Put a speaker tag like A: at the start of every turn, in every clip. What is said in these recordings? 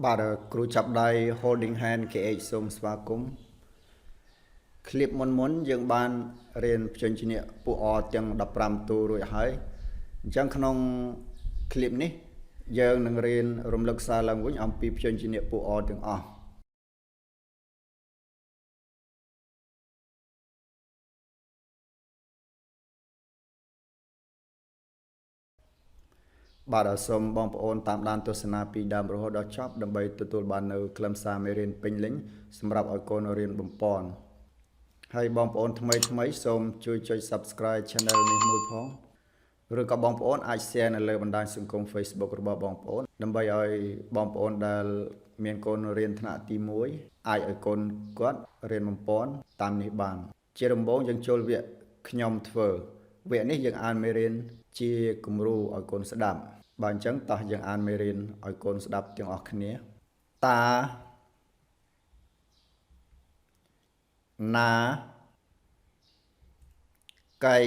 A: បាទគ្រូចាប់ដៃ holding hand KH សូមស្វាគមន៍ clip មុនយើងបានរៀនព្យញ្ជនៈពួកអទាំង15តួរួចហើយអញ្ចឹងក្នុង clip នេះយើងនឹងរៀនរំលឹកសារឡើងវិញអំពីព្យញ្ជនៈពួកអទាំងអស់បាទសូមបងប្អូនតាមដានទស្សនាពីដើមរហូតដល់ចប់ដើម្បីទទួលបាននៅខ្លឹមសារមេរៀនពេញលេញសម្រាប់ឲ្យកូនរៀនបំពន់ហើយបងប្អូនថ្មីសូមជួយចុច Subscribe Channel នេះមួយផងឬក៏បងប្អូនអាច share នៅលើបណ្ដាញសង្គម Facebook របស់បងប្អូនដើម្បីឲ្យបងប្អូនដែលមានកូនរៀនថ្នាក់ទី1អាចឲ្យកូនគាត់រៀនបំពន់តាមនេះបានជាដំបូងយើងចូលវគ្គខ្ញុំធ្វើវគ្គនេះយើងអានមេរៀនជាគំរូឲ្យកូនស្ដាប់បើអញ្ចឹងតោះយើងអានមេរៀនឲ្យកូនស្ដាប់ទាំងអស់គ្នាតាណាកៃ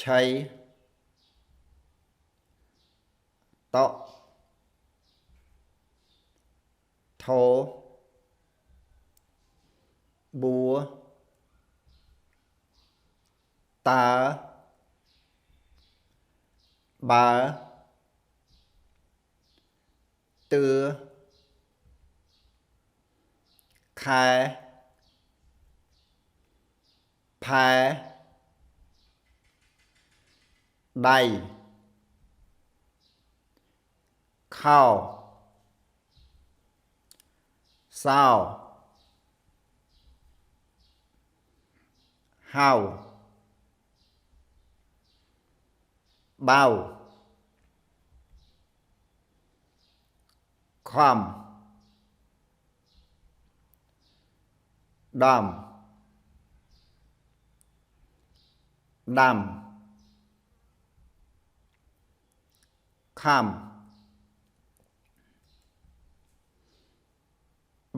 A: ឆៃតថោបួតាបើទឿខែផែដៃខោសោហៅបៅខំដំដាំខំ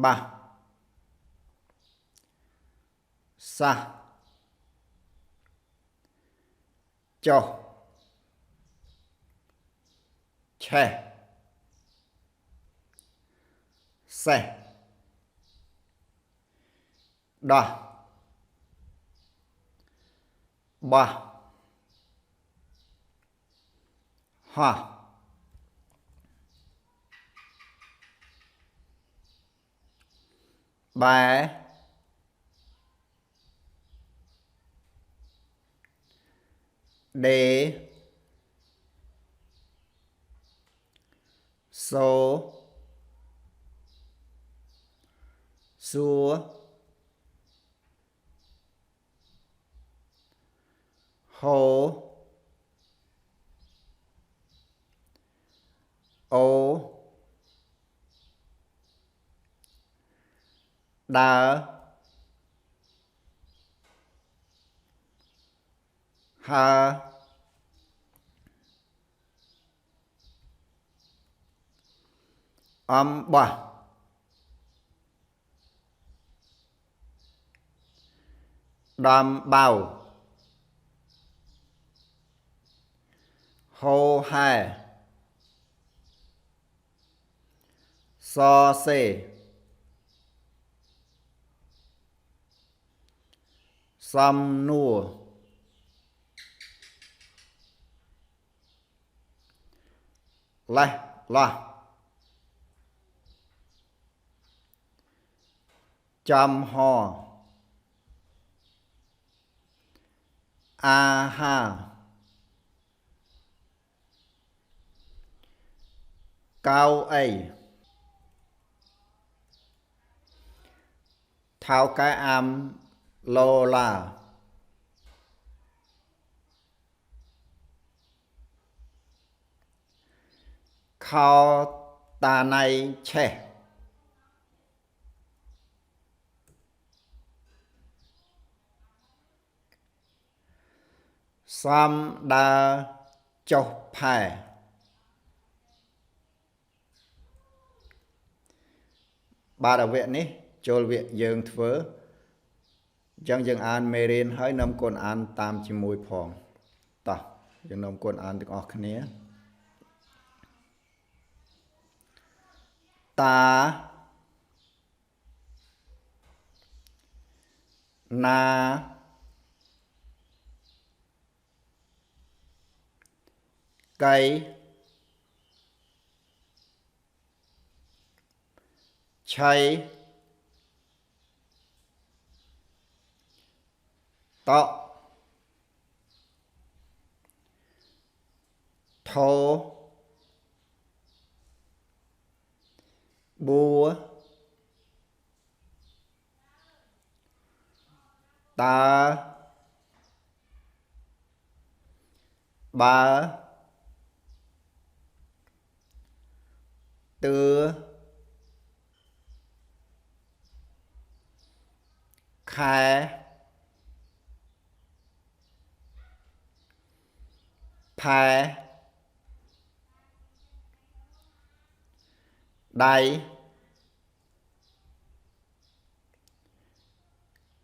A: បាសសះចុះឆេះសេះដោះបោះហោះបែដេសូសួរហូអូដើរហើអំបោះដំបៅហូហែសសេសំនួរលេះលោះចំហអាហារកៅអីថៅកែអាំឡូឡាខោតាណៃឆេះសំដើរចុះផែបាទវគ្គនេះចូលវគ្គយើងធ្វើអញ្ចឹងយើងអានមេរៀនហើយនាំកូនអានតាមជាមួយផងតោះយើងនាំកូនអានទាំងអស់គ្នា ta na cây chay tọ thô bùa ta ba tư khai phai đáy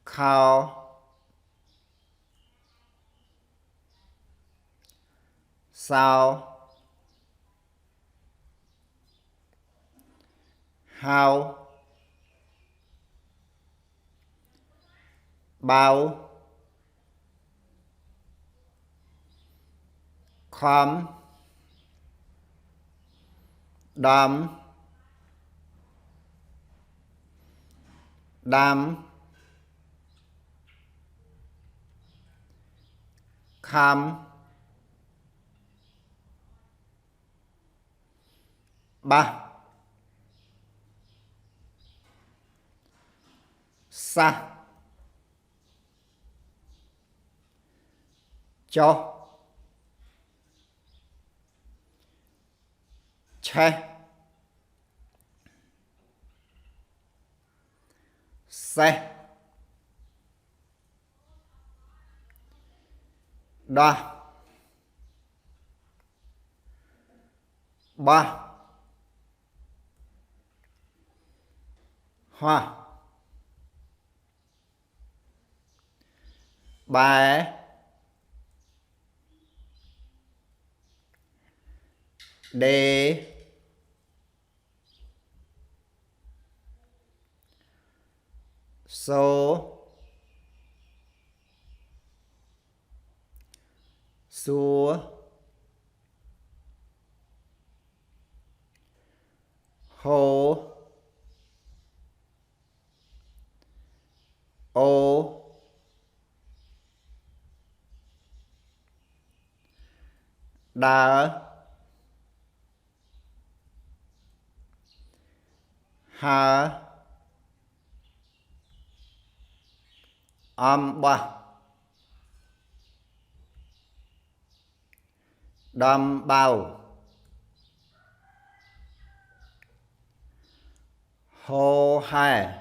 A: khao sao hao bao khom đam đam kham ba sa cho che xe đa ba hoa bài đề số xua hồ ô đa hà ba đâm bao hô hai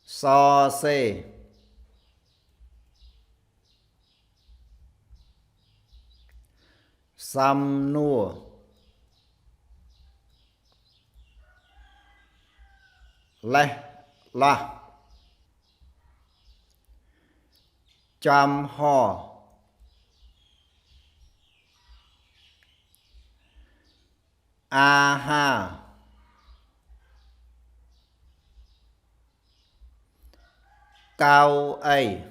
A: so xê xăm nua lê la chăm ho a ha cao ấy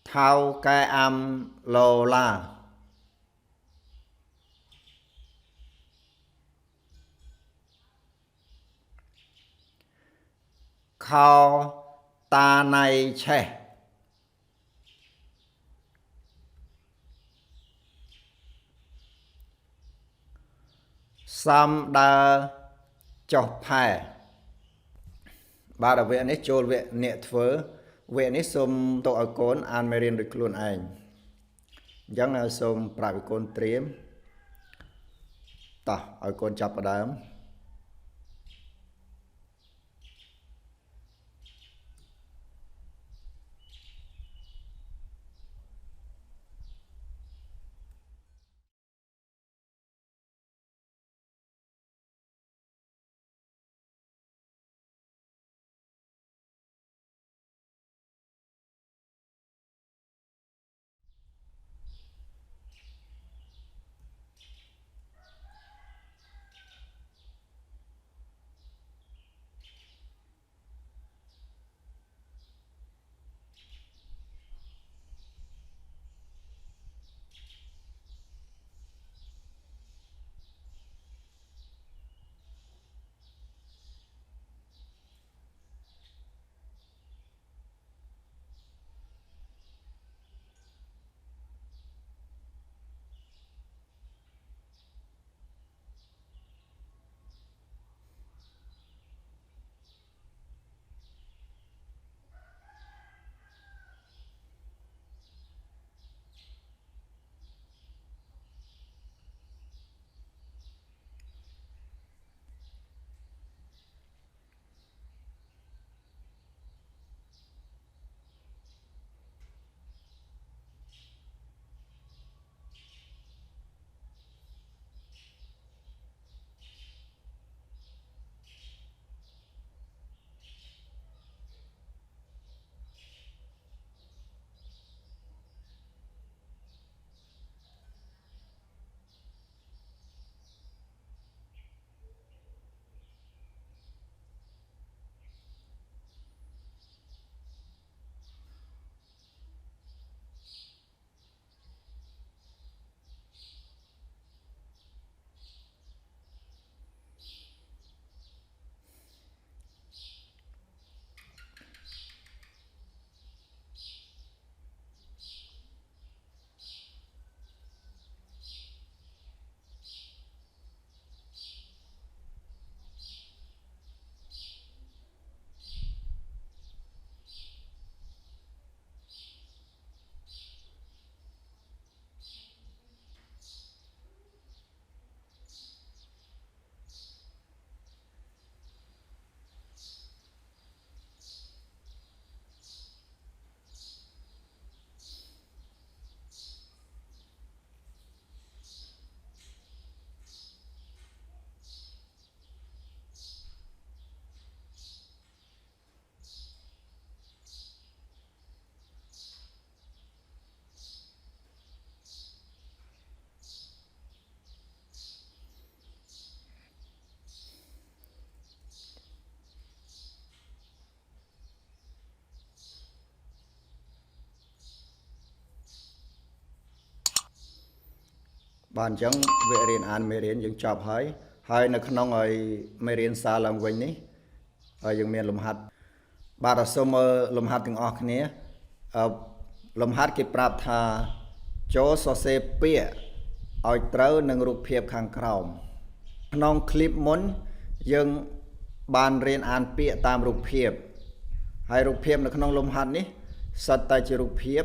A: thao cái âm lô la khao ta này che xăm đa chọc phai ba đặc viện ấy chôn viện nệ thớ viện ấy xôm tổ ở cốn an mê riêng được luôn anh chẳng là xôm bà với côn triếm ta ở côn chọc ở đám បាទអញ្ចឹងវគ្គរៀនអានមេរៀនយើងចប់ហើយនៅក្នុងឲ្យមេរៀនសារឡើងវិញនេះហើយយើងមានលំហាត់បាទសូមមើលលំហាត់ទាំងអស់គ្នាលំហាត់គេប្រាប់ថាចូលសរសេរពាក្យឲ្យត្រូវនឹងរូបភាពខាងក្រោមក្នុងคลิปមុនយើងបានរៀនអានពាក្យតាមរូបភាពហើយរូបភាពនៅក្នុងលំហាត់នេះសុទ្ធតែជារូបភាព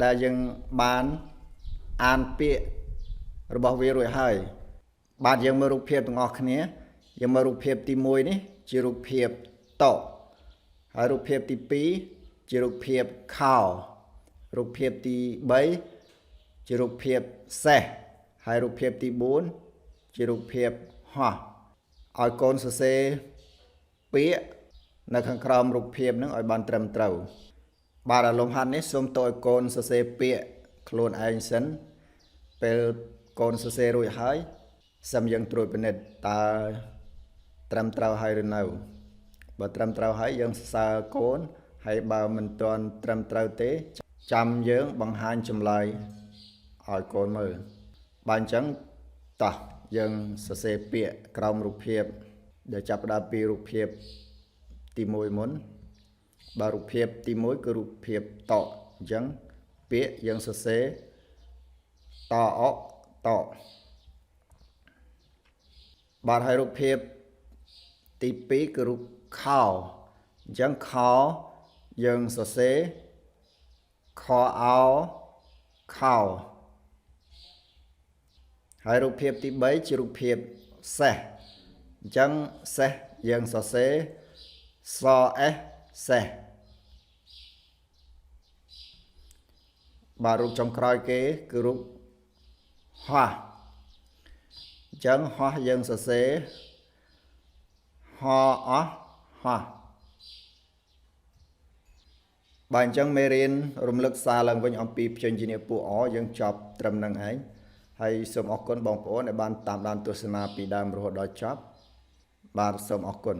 A: ដែលយើងបានអានពាក្យរបស់វារួចហើយបាទយើងមើលរូបភាពទាំងអស់គ្នាយើងមើលរូបភាពទី1នេះជារូបភាពតហើយរូបភាពទី2ជារូបភាពខោរូបភាពទី3ជារូបភាពសេះហើយរូបភាពទី4ជារូបភាពហោះឲ្យកូនសរសេរពាក្យនៅខាងក្រោមរូបភាពហ្នឹងឲ្យបានត្រឹមត្រូវបាទលំហាត់នេះសូមតើឲ្យកូនសរសេរពាក្យខ្លួនឯងសិនពេលកូនសរសេររួចហើយសិមយើងត្រួតពិនិត្យតើត្រឹមត្រូវហើយឬនៅបើត្រឹមត្រូវហើយយើងសរសើរកូនហើយបើមិនទាន់ត្រឹមត្រូវទេចាំយើងបង្ហាញចម្លើយឲ្យកូនមើលបាទអញ្ចឹងតោះយើងសរសេរពាក្យក្រោមរូបភាពដែលចាប់ផ្ដើមពីរូបភាពទី1មុនបាទរូបភាពទី1គឺរូបភាពតអញ្ចឹងពាក្យយើងសរសេរតអតបាទហើយរូបភាពទី2គឺរូបខោអញ្ចឹងខោយើងសរសេរខអោខោហើយរូបភាពទី3ជារូបភាពសេះអញ្ចឹងសេះយើងសរសេរសអេសសេះបាទរូបចុងក្រោយគេគឺរូបហោះអញ្ចឹងហោះយើងសរសេរហអោះហោះបាទអញ្ចឹងមេរៀនរំលឹកសារឡើងវិញអំពីព្យញ្ជនពួកអយើងចប់ត្រឹមនឹងឯងហើយសូមអរគុណបងប្អូនដែលបានតាមដានទស្សនាពីដើមរហូតដល់ចប់បាទសូមអរគុណ